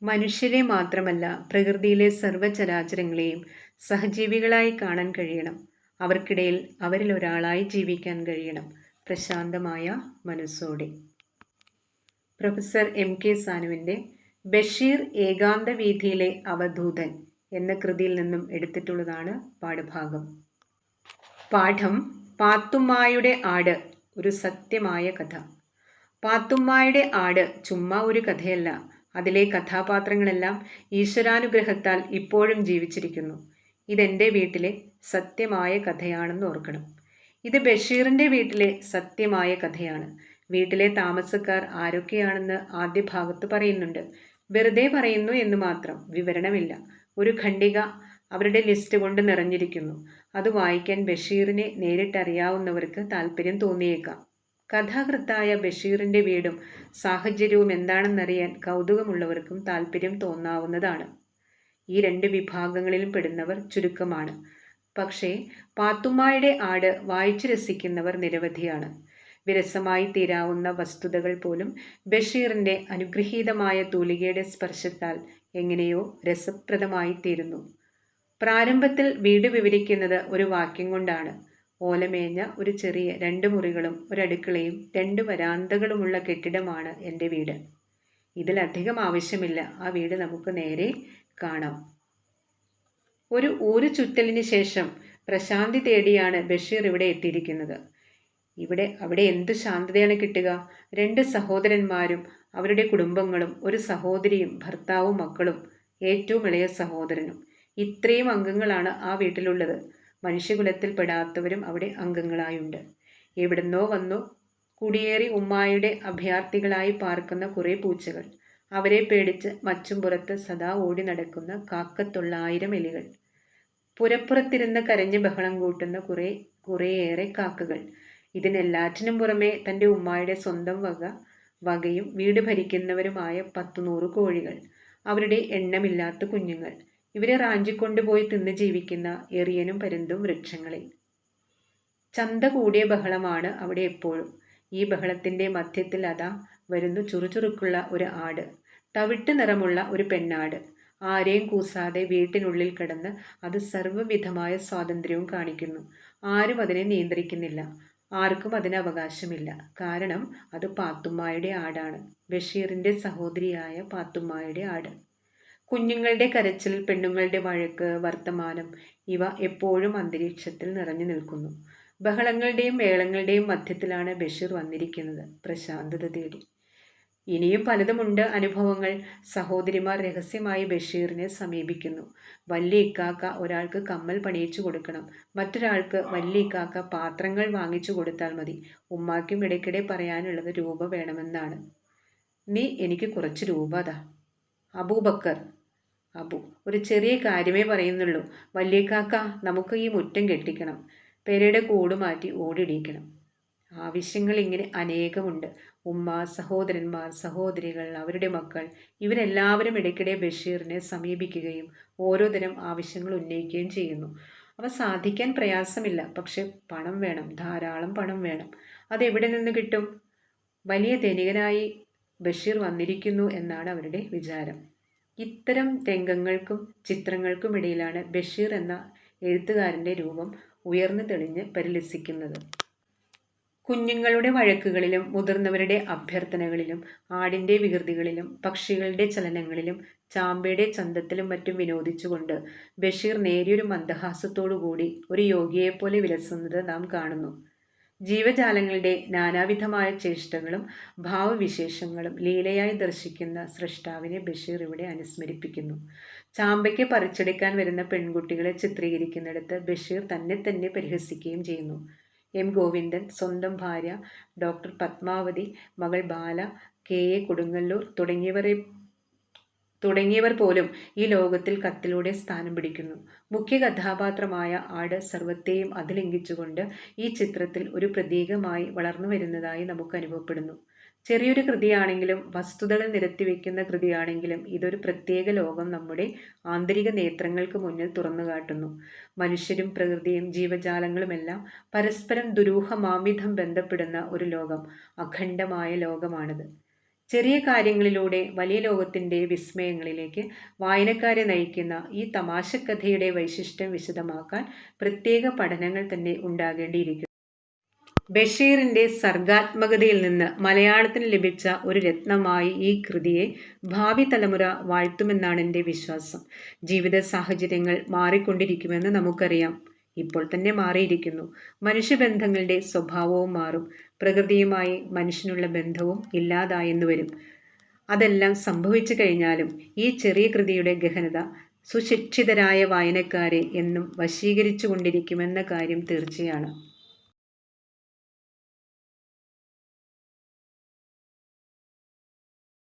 മനുഷ്യരെ മാത്രമല്ല പ്രകൃതിയിലെ സർവ്വചരാചരങ്ങളെയും സഹജീവികളായി കാണാൻ കഴിയണം. അവർക്കിടയിൽ അവരിൽ ഒരാളായി ജീവിക്കാൻ കഴിയണം, പ്രശാന്തമായ മനസ്സോടെ. Professor M.K. സാനുവിൻ്റെ ബഷീർ ഏകാന്ത വീഥിയിലെ അവധൂതൻ എന്ന കൃതിയിൽ നിന്നും എടുത്തിട്ടുള്ളതാണ് പാഠഭാഗം. പാഠം: പാത്തുമ്മായുടെ ആട്, ഒരു സത്യമായ കഥ. പാത്തുമ്മായുടെ ആട് ചുമ്മാ ഒരു കഥയല്ല. അതിലെ കഥാപാത്രങ്ങളെല്ലാം ഈശ്വരാനുഗ്രഹത്താൽ ഇപ്പോഴും ജീവിച്ചിരിക്കുന്നു. ഇതെൻ്റെ വീട്ടിലെ സത്യമായ കഥയാണെന്ന് ഓർക്കണം. ഇത് ബഷീറിൻ്റെ വീട്ടിലെ സത്യമായ കഥയാണ്. വീട്ടിലെ താമസക്കാർ ആരൊക്കെയാണെന്ന് ആദ്യ ഭാഗത്ത് പറയുന്നുണ്ട്. വെറുതെ പറയുന്നു എന്ന് മാത്രം, വിവരണമില്ല. ഒരു ഖണ്ഡിക അവരുടെ ലിസ്റ്റ് കൊണ്ട് നിറഞ്ഞിരിക്കുന്നു. അത് വായിക്കാൻ ബഷീറിനെ നേരിട്ടറിയാവുന്നവർക്ക് താല്പര്യം തോന്നിയേക്കാം. കഥാകൃത്തായ ബഷീറിൻ്റെ വീടും സാഹചര്യവും എന്താണെന്നറിയാൻ കൗതുകമുള്ളവർക്കും താല്പര്യം തോന്നാവുന്നതാണ്. ഈ രണ്ട് വിഭാഗങ്ങളിലും പെടുന്നവർ ചുരുക്കമാണ്. പക്ഷേ പാത്തുമ്മായുടെ ആട് വായിച്ചു രസിക്കുന്നവർ നിരവധിയാണ്. വിരസമായി തീരാവുന്ന വസ്തുതകൾ പോലും ബഷീറിൻ്റെ അനുഗ്രഹീതമായ തൂലികയുടെ സ്പർശത്താൽ എങ്ങനെയോ രസപ്രദമായി തീരുന്നു. പ്രാരംഭത്തിൽ വീട് വിവരിക്കുന്നത് ഒരു വാക്യം കൊണ്ടാണ്. ഓലമേഞ്ഞ ഒരു ചെറിയ 2 മുറികളും ഒരടുക്കളയും 2 വരാന്തകളുമുള്ള കെട്ടിടമാണ് എൻ്റെ വീട്. ഇതിലധികം ആവശ്യമില്ല. ആ വീട് നമുക്ക് നേരെ കാണാം. ഒരു ഊരു ചുറ്റലിന് ശേഷം പ്രശാന്തി തേടിയാണ് ബഷീർ ഇവിടെ എത്തിയിരിക്കുന്നത്. അവിടെ എന്തു ശാന്തതയാണ് കിട്ടുക? 2 സഹോദരന്മാരും അവരുടെ കുടുംബങ്ങളും, ഒരു സഹോദരിയും ഭർത്താവും മക്കളും, ഏറ്റവും ഇളയ സഹോദരനും. ഇത്രയും അംഗങ്ങളാണ് ആ വീട്ടിലുള്ളത്. മനുഷ്യകുലത്തിൽ പെടാത്തവരും അവിടെ അംഗങ്ങളായുണ്ട്. എവിടുന്നോ വന്നു കുടിയേറി ഉമ്മായുടെ അഭയാർത്ഥികളായി പാർക്കുന്ന കുറേ പൂച്ചകൾ, അവരെ പേടിച്ച് മച്ചുംപുറത്ത് സദാ ഓടി നടക്കുന്ന കാക്കത്തൊള്ളായിരം എലികൾ, പുരപ്പുറത്തിരുന്ന് കരഞ്ഞ് ബഹളം കൂട്ടുന്ന കുറേയേറെ കാക്കകൾ, ഇതിനെല്ലാറ്റിനും പുറമെ തൻ്റെ ഉമ്മായുടെ സ്വന്തം വകയും വീട് ഭരിക്കുന്നവരുമായ 10-100 കോഴികൾ, അവരുടെ എണ്ണമില്ലാത്ത കുഞ്ഞുങ്ങൾ, ഇവരെ റാഞ്ചിക്കൊണ്ടുപോയി തിന്ന് ജീവിക്കുന്ന എറിയനും പരുന്തും വൃക്ഷങ്ങളിൽ. ചന്ത കൂടിയ ബഹളമാണ് അവിടെ എപ്പോഴും. ഈ ബഹളത്തിൻ്റെ മധ്യത്തിൽ അതാ വരുന്നു ചുറുചുറുക്കുള്ള ഒരു ആട്, തവിട്ട് നിറമുള്ള ഒരു പെണ്ണാട്. ആരെയും കൂസാതെ വീട്ടിനുള്ളിൽ കിടന്ന് അത് സർവ്വവിധമായ സ്വാതന്ത്ര്യവും കാണിക്കുന്നു. ആരും അതിനെ നിയന്ത്രിക്കുന്നില്ല. ആർക്കും അതിന് അവകാശമില്ല. കാരണം അത് പാത്തുമ്മായുടെ ആടാണ്, ബഷീറിൻ്റെ സഹോദരിയായ പാത്തുമ്മായുടെ ആട്. കുഞ്ഞുങ്ങളുടെ കരച്ചിൽ, പെണ്ണുങ്ങളുടെ വഴക്ക്, വർത്തമാനം, ഇവ എപ്പോഴും അന്തരീക്ഷത്തിൽ നിറഞ്ഞു നിൽക്കുന്നു. ബഹളങ്ങളുടെയും മേളങ്ങളുടെയും മധ്യത്തിലാണ് ബഷീർ വന്നിരിക്കുന്നത്, പ്രശാന്തത തേടി. ഇനിയും പലതുമുണ്ട് അനുഭവങ്ങൾ. സഹോദരിമാർ രഹസ്യമായി ബഷീറിനെ സമീപിക്കുന്നു. വല്യ ഇക്കാക്ക ഒരാൾക്ക് കമ്മൽ പണിയിച്ചു കൊടുക്കണം, മറ്റൊരാൾക്ക് വല്യ ഇക്കാക്ക പാത്രങ്ങൾ വാങ്ങിച്ചു കൊടുത്താൽ മതി. ഉമ്മാക്കും ഇടയ്ക്കിടെ പറയാനുള്ളത് രൂപ വേണമെന്നാണ്. നീ എനിക്ക് കുറച്ച് രൂപ താ. അബൂബക്കർ: അബു: ഒരു ചെറിയ കാര്യമേ പറയുന്നുള്ളൂ. വല്യക്കാക്ക, നമുക്ക് ഈ മുറ്റം കെട്ടിക്കണം, പെരയുടെ കൂട് മാറ്റി ഓടിടിക്കണം. ആവശ്യങ്ങൾ ഇങ്ങനെ അനേകമുണ്ട്. ഉമ്മ, സഹോദരന്മാർ, സഹോദരികൾ, അവരുടെ മക്കൾ, ഇവരെല്ലാവരും ഇടയ്ക്കിടെ ബഷീറിനെ സമീപിക്കുകയും ഓരോതരം ആവശ്യങ്ങൾ ഉന്നയിക്കുകയും ചെയ്യുന്നു. അവ സാധിക്കാൻ പ്രയാസമില്ല. പക്ഷെ പണം വേണം, ധാരാളം പണം വേണം. അതെവിടെ നിന്ന് കിട്ടും? വലിയ ധനികനായി ബഷീർ വന്നിരിക്കുന്നു എന്നാണ് അവരുടെ വിചാരം. ഇത്തരം രംഗങ്ങൾക്കും ചിത്രങ്ങൾക്കും ഇടയിലാണ് ബഷീർ എന്ന എഴുത്തുകാരൻ്റെ രൂപം ഉയർന്നു തെളിഞ്ഞ് പരിലസിക്കുന്നത്. കുഞ്ഞുങ്ങളുടെ വഴക്കുകളിലും മുതിർന്നവരുടെ അഭ്യർത്ഥനകളിലും ആടിൻ്റെ വികൃതികളിലും പക്ഷികളുടെ ചലനങ്ങളിലും ചാമ്പയുടെ ചന്തത്തിലും മറ്റും വിനോദിച്ചുകൊണ്ട് ബഷീർ നേരിയൊരു മന്ദഹാസത്തോടുകൂടി ഒരു യോഗിയെപ്പോലെ വിലസുന്നത് നാം കാണുന്നു. ജീവജാലങ്ങളുടെ നാനാവിധമായ ചേഷ്ടകളും ഭാവവിശേഷങ്ങളും ലീലയായി ദർശിക്കുന്ന സൃഷ്ടാവിനെ ബഷീർ ഇവിടെ അനുസ്മരിപ്പിക്കുന്നു. ചാമ്പയ്ക്ക് പറിച്ചെടുക്കാൻ വരുന്ന പെൺകുട്ടികളെ ചിത്രീകരിക്കുന്നിടത്ത് ബഷീർ തന്നെ പരിഹസിക്കുകയും ചെയ്യുന്നു. M. ഗോവിന്ദൻ, സ്വന്തം ഭാര്യ ഡോക്ടർ പത്മാവതി, മകൾ ബാല, K.A. കൊടുങ്ങല്ലൂർ തുടങ്ങിയവർ പോലും ഈ ലോകത്തിൽ കത്തിലൂടെ സ്ഥാനം പിടിക്കുന്നു. മുഖ്യ കഥാപാത്രമായ ആട് സർവത്തെയും അതിലംഘിച്ചുകൊണ്ട് ഈ ചിത്രത്തിൽ ഒരു പ്രതീകമായി വളർന്നു വരുന്നതായി നമുക്ക് അനുഭവപ്പെടുന്നു. ചെറിയൊരു കൃതിയാണെങ്കിലും വസ്തുതകൾ നിരത്തിവെക്കുന്ന കൃതിയാണെങ്കിലും ഇതൊരു പ്രത്യേക ലോകം നമ്മുടെ ആന്തരിക നേത്രങ്ങൾക്ക് മുന്നിൽ തുറന്നുകാട്ടുന്നു. മനുഷ്യരും പ്രകൃതിയും ജീവജാലങ്ങളുമെല്ലാം പരസ്പരം ദുരൂഹമാംവിധം ബന്ധപ്പെടുന്ന ഒരു ലോകം, അഖണ്ഡമായ ലോകമാണിത്. ചെറിയ കാര്യങ്ങളിലൂടെ വലിയ ലോകത്തിൻ്റെ വിസ്മയങ്ങളിലേക്ക് വായനക്കാരെ നയിക്കുന്ന ഈ തമാശക്കഥയുടെ വൈശിഷ്ട്യം വിശദമാക്കാൻ പ്രത്യേക പഠനങ്ങൾ തന്നെ ഉണ്ടാകേണ്ടിയിരിക്കുന്നു. ബഷീറിൻ്റെ സർഗാത്മകതയിൽ നിന്ന് മലയാളത്തിന് ലഭിച്ച ഒരു രത്നമായി ഈ കൃതിയെ ഭാവി തലമുറ വാഴ്ത്തുമെന്നാണ് എൻ്റെ വിശ്വാസം. ജീവിത സാഹചര്യങ്ങൾ മാറിക്കൊണ്ടിരിക്കുമെന്ന് നമുക്കറിയാം. ഇപ്പോൾ തന്നെ മാറിയിരിക്കുന്നു. മനുഷ്യബന്ധങ്ങളുടെ സ്വഭാവവും മാറും. പ്രകൃതിയുമായി മനുഷ്യനുള്ള ബന്ധവും ഇല്ലാതായെന്ന് വരും. അതെല്ലാം സംഭവിച്ചു കഴിഞ്ഞാലും ഈ ചെറിയ കൃതിയുടെ ഗഹനത സുശിക്ഷിതരായ വായനക്കാരെ എന്നും വശീകരിച്ചു കൊണ്ടിരിക്കുമെന്ന കാര്യം തീർച്ചയാണ്.